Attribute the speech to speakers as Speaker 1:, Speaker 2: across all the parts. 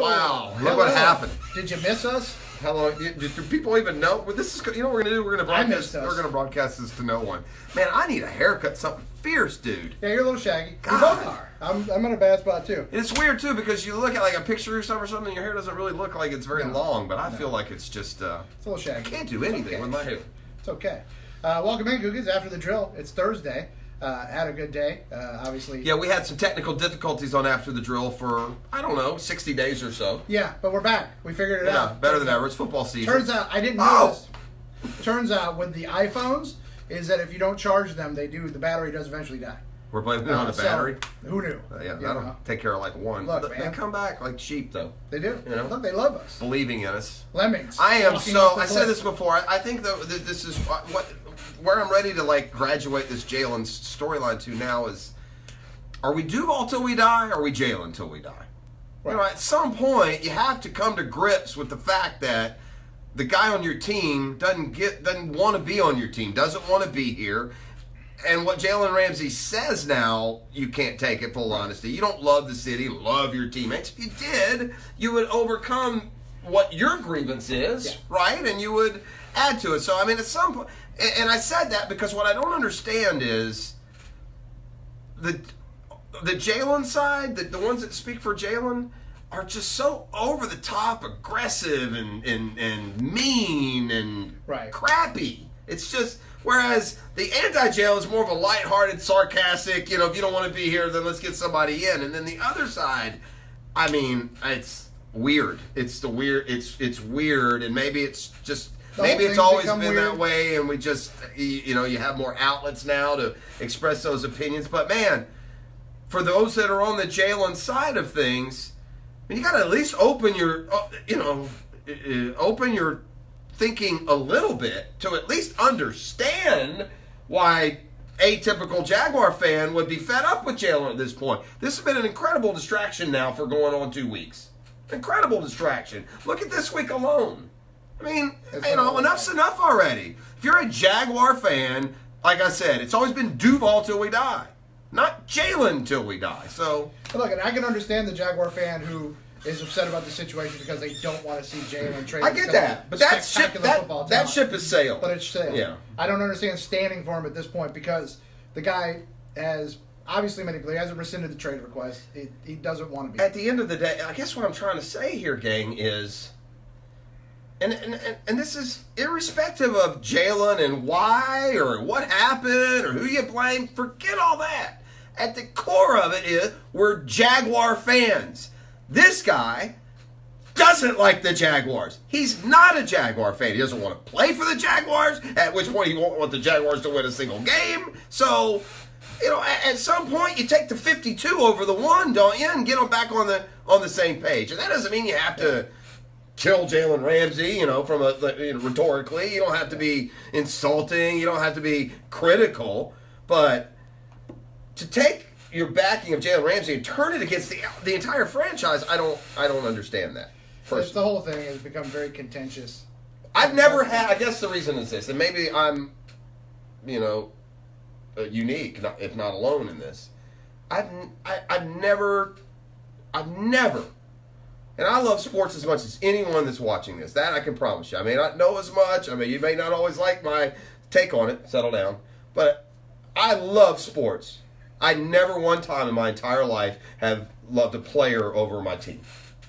Speaker 1: Wow. Look what happened.
Speaker 2: Did you miss us?
Speaker 1: Hello. Do people even know? Well, this is. You know what we're gonna do? We're gonna
Speaker 2: I
Speaker 1: broadcast.
Speaker 2: missed us.
Speaker 1: We're gonna broadcast this to no one. Man, I need a haircut. Something fierce, dude.
Speaker 2: Yeah, you're a little shaggy.
Speaker 1: God.
Speaker 2: We both are. I'm in a bad spot too.
Speaker 1: And it's weird too because you look at like a picture or something, your hair doesn't really look like it's very long, but I feel like it's just.
Speaker 2: It's a little shaggy.
Speaker 1: Can't do anything with my hair.
Speaker 2: It's okay. Welcome in, Googans. After the drill, it's Thursday. Had a good day, obviously.
Speaker 1: Yeah, we had some technical difficulties on After the Drill for, I don't know, 60 days or so.
Speaker 2: Yeah, but we're back. We figured it out.
Speaker 1: Better than ever. It's football season.
Speaker 2: Turns out, I didn't know this. Turns out with the iPhones is that if you don't charge them, the battery does eventually die.
Speaker 1: We're blaming it on the battery.
Speaker 2: Who knew?
Speaker 1: Yeah, that'll take care of like one.
Speaker 2: Look,
Speaker 1: They
Speaker 2: man.
Speaker 1: come back like sheep, though.
Speaker 2: They do.
Speaker 1: You know?
Speaker 2: Look, they love us.
Speaker 1: Believing in us.
Speaker 2: Lemmings.
Speaker 1: I am
Speaker 2: Walking
Speaker 1: so.
Speaker 2: off the
Speaker 1: I said
Speaker 2: cliff.
Speaker 1: this before. I think that this is where I'm ready to like graduate this Jalen storyline to now is: are we Duval till we die? Or are we Jalen till we die?
Speaker 2: Right.
Speaker 1: You know, at some point, you have to come to grips with the fact that the guy on your team doesn't want to be on your team, doesn't want to be here. And what Jalen Ramsey says now, you can't take it full honesty. You don't love the city, love your teammates. If you did, you would overcome what your grievance is, right? And you would add to it. So, I mean, at some point, and I said that because what I don't understand is the Jalen side, the ones that speak for Jalen, are just so over the top, aggressive and mean and crappy. It's just, whereas the anti-Jalen is more of a lighthearted, sarcastic, if you don't want to be here, then let's get somebody in. And then the other side, I mean, it's weird. It's weird, and maybe it's just, maybe it's always been weird that way, and we just, you have more outlets now to express those opinions. But man, for those that are on the Jalen side of things, you got to at least open your, open your thinking a little bit to at least understand why a typical Jaguar fan would be fed up with Jalen at this point. This has been an incredible distraction now for going on 2 weeks. Incredible distraction. Look at this week alone. I mean, enough's enough already. If you're a Jaguar fan, like I said, it's always been Duval till we die, not Jalen till we die. So
Speaker 2: look, and I can understand the Jaguar fan who is upset about the situation because they don't want to see Jalen trade.
Speaker 1: I get that, but that ship is sailed.
Speaker 2: But it's sailed.
Speaker 1: Yeah.
Speaker 2: I don't understand standing for him at this point because the guy has obviously made it clear he hasn't rescinded the trade request. He doesn't want to be.
Speaker 1: At the end of the day, I guess what I'm trying to say here, gang, is, and this is irrespective of Jalen and why or what happened or who you blame. Forget all that. At the core of it is we're Jaguar fans. This guy doesn't like the Jaguars. He's not a Jaguar fan. He doesn't want to play for the Jaguars, at which point he won't want the Jaguars to win a single game. So, at some point you take the 52 over the 1, don't you, and get them back on the same page. And that doesn't mean you have to kill Jalen Ramsey, from rhetorically. You don't have to be insulting. You don't have to be critical. But to take your backing of Jalen Ramsey and turn it against the entire franchise, I don't understand that.
Speaker 2: It's the whole thing has become very contentious.
Speaker 1: I've never had, I guess the reason is this, and maybe I'm, unique, if not alone in this. I've never, and I love sports as much as anyone that's watching this. That I can promise you. I may not know as much. I mean, you may not always like my take on it. Settle down. But I love sports. I never one time in my entire life have loved a player over my team.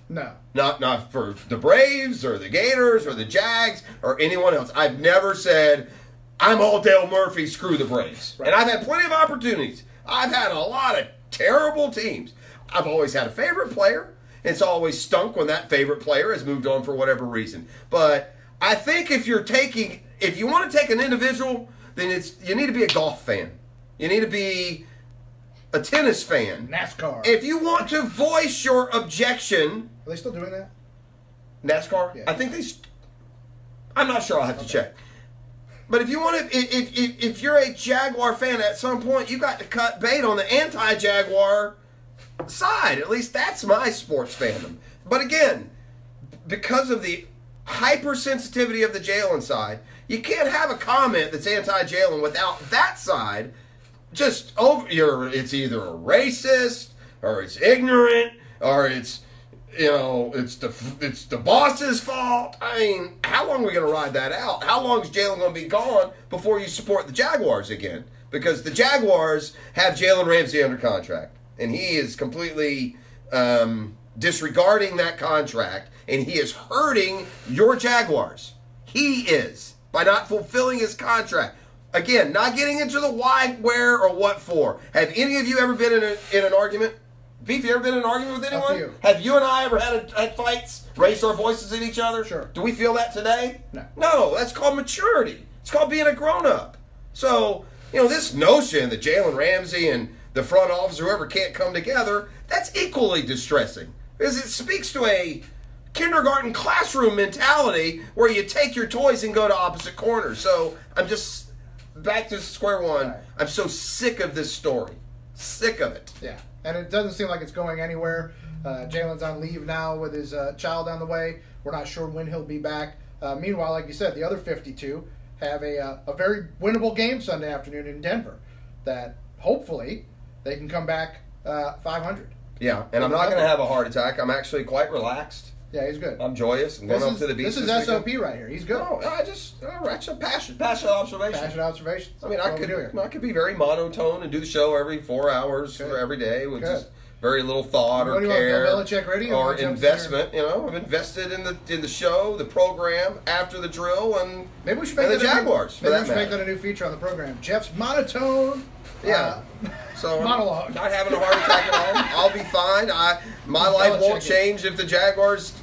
Speaker 2: No.
Speaker 1: Not for the Braves or the Gators or the Jags or anyone else. I've never said, I'm all Dale Murphy, screw the Braves. Right. And I've had plenty of opportunities. I've had a lot of terrible teams. I've always had a favorite player. It's always stunk when that favorite player has moved on for whatever reason. But I think if you want to take an individual, then you need to be a golf fan. You need to be a tennis fan.
Speaker 2: NASCAR.
Speaker 1: If you want to voice your objection.
Speaker 2: Are they still doing that?
Speaker 1: NASCAR?
Speaker 2: Yeah.
Speaker 1: I think I'm not sure. I'll have to check. But if you want to, if you're a Jaguar fan, at some point you got to cut bait on the anti-Jaguar side. At least that's my sports fandom. But again, because of the hypersensitivity of the Jalen side, you can't have a comment that's anti-Jalen without that side just over. It's either a racist or it's ignorant or it's it's the boss's fault. I mean, how long are we going to ride that out? How long is Jalen going to be gone before you support the Jaguars again? Because the Jaguars have Jalen Ramsey under contract, and he is completely disregarding that contract, and he is hurting your Jaguars. He is, by not fulfilling his contract. Again, not getting into the why, where, or what for. Have any of you ever been in an argument? Beef, you ever been in an argument with anyone?
Speaker 2: A few.
Speaker 1: Have you and I ever had fights, raised our voices at each other?
Speaker 2: Sure.
Speaker 1: Do we feel that today?
Speaker 2: No.
Speaker 1: No, that's called maturity. It's called being a grown-up. So, this notion that Jalen Ramsey and the front office, whoever, can't come together, that's equally distressing. Because it speaks to a kindergarten classroom mentality where you take your toys and go to opposite corners. So, I'm just back to square one.
Speaker 2: Right.
Speaker 1: I'm so sick of this story. Sick of it.
Speaker 2: Yeah, and it doesn't seem like it's going anywhere. Jalen's on leave now with his child on the way. We're not sure when he'll be back. Meanwhile, like you said, the other 52 have a very winnable game Sunday afternoon in Denver that hopefully they can come back 500.
Speaker 1: Yeah, and I'm not going to have a heart attack. I'm actually quite relaxed.
Speaker 2: Yeah, he's good.
Speaker 1: I'm joyous. I'm going up to the beach.
Speaker 2: This is SOP right here. He's good.
Speaker 1: No, that's passionate observation.
Speaker 2: Passionate observation.
Speaker 1: I mean,
Speaker 2: That's
Speaker 1: I
Speaker 2: what we do here.
Speaker 1: could be very monotone and do the show every 4 hours
Speaker 2: Good.
Speaker 1: every day with
Speaker 2: Good.
Speaker 1: just very little thought
Speaker 2: What
Speaker 1: or
Speaker 2: do you want,
Speaker 1: care
Speaker 2: Bill Belichick radio?
Speaker 1: or
Speaker 2: Jump
Speaker 1: investment. I've invested in the show, the program, after the drill, and
Speaker 2: Maybe we should make
Speaker 1: and the
Speaker 2: that
Speaker 1: Jaguars.
Speaker 2: Maybe
Speaker 1: for
Speaker 2: we
Speaker 1: that
Speaker 2: should make
Speaker 1: matter.
Speaker 2: that a new feature on the program. Jeff's monotone.
Speaker 1: Yeah. So
Speaker 2: monologue.
Speaker 1: not having a heart attack at all. I'll be fine. My life won't change if the Jaguars,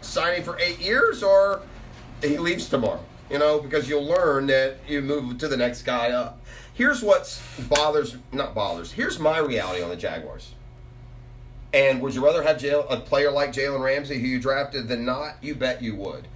Speaker 1: sign him for 8 years or he leaves tomorrow. Because you'll learn that you move to the next guy up. Here's what's Here's my reality on the Jaguars. And would you rather have a player like Jalen Ramsey who you drafted than not? You bet you would.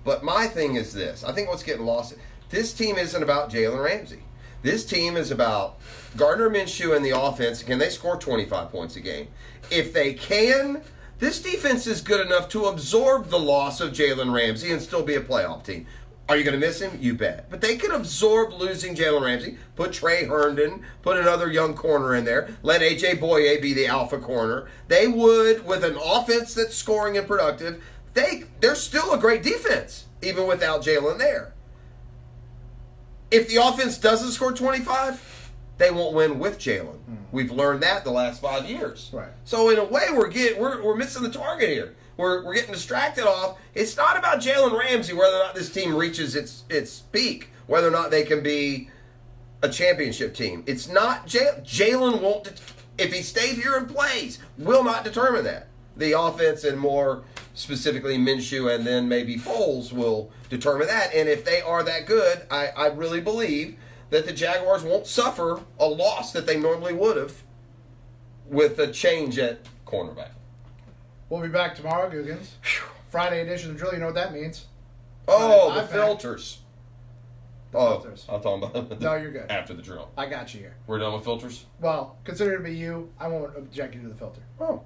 Speaker 1: But my thing is this. I think what's getting lost, this team isn't about Jalen Ramsey. This team is about Gardner Minshew and the offense. Can they score 25 points a game? If they can, this defense is good enough to absorb the loss of Jalen Ramsey and still be a playoff team. Are you going to miss him? You bet. But they can absorb losing Jalen Ramsey, put Trey Herndon, put another young corner in there, let A.J. Boye be the alpha corner. They would, with an offense that's scoring and productive, they're still a great defense, even without Jalen there. If the offense doesn't score 25, they won't win with Jalen. We've learned that the last 5 years.
Speaker 2: Right.
Speaker 1: So in a way, we're missing the target here. We're getting distracted off. It's not about Jalen Ramsey, whether or not this team reaches its peak, whether or not they can be a championship team. It's not Jalen won't. If he stays here and plays, will not determine that. The offense and more specifically Minshew and then maybe Foles will determine that. And if they are that good, I really believe that the Jaguars won't suffer a loss that they normally would have with a change at cornerback.
Speaker 2: We'll be back tomorrow, Googans. Friday edition of the drill. You know what that means?
Speaker 1: Oh,
Speaker 2: Friday
Speaker 1: the
Speaker 2: five-pack.
Speaker 1: filters.
Speaker 2: Filters.
Speaker 1: I'm talking about
Speaker 2: No, you're good.
Speaker 1: after the drill.
Speaker 2: I got you here.
Speaker 1: We're done with filters?
Speaker 2: Well, consider it to be you. I won't object you to the filter.
Speaker 1: Oh,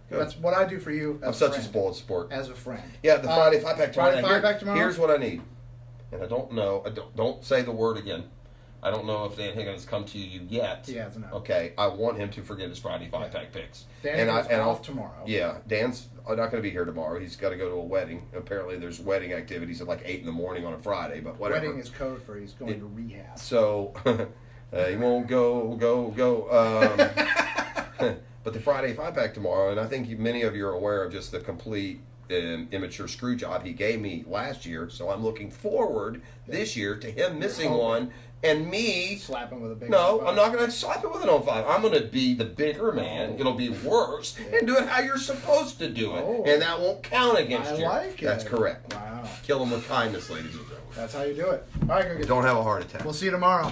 Speaker 1: good.
Speaker 2: That's what I do for you. As
Speaker 1: I'm
Speaker 2: a
Speaker 1: such
Speaker 2: friend.
Speaker 1: a spoiled sport.
Speaker 2: As a friend.
Speaker 1: Yeah, the Friday 5-pack tomorrow.
Speaker 2: Friday
Speaker 1: Now,
Speaker 2: 5-pack tomorrow.
Speaker 1: Here's what I need. And I don't know. Don't say the word again. I don't know if Dan Higgins has come to you yet.
Speaker 2: He hasn't. No.
Speaker 1: Okay, I want him to forget his Friday 5-pack picks.
Speaker 2: Dan is off tomorrow.
Speaker 1: Yeah, Dan's not going to be here tomorrow. He's got to go to a wedding. Apparently, there's wedding activities at like 8 in the morning on a Friday, but whatever.
Speaker 2: Wedding is code for he's going to rehab.
Speaker 1: So, he won't go. But the Friday 5-pack tomorrow, and I think many of you are aware of just the complete immature screw job he gave me last year. So I'm looking forward this year to him missing one and me
Speaker 2: Slap him with a big.
Speaker 1: No,
Speaker 2: 5.
Speaker 1: I'm not going to slap it with an 05. I'm going to be the bigger man. It'll be worse and do it how you're supposed to do it,
Speaker 2: Oh.
Speaker 1: and that won't count against you.
Speaker 2: I like it.
Speaker 1: That's correct.
Speaker 2: Wow.
Speaker 1: Kill him with kindness, ladies and gentlemen.
Speaker 2: That's how you do it. All right, go get.
Speaker 1: Don't have a heart attack.
Speaker 2: We'll see you tomorrow.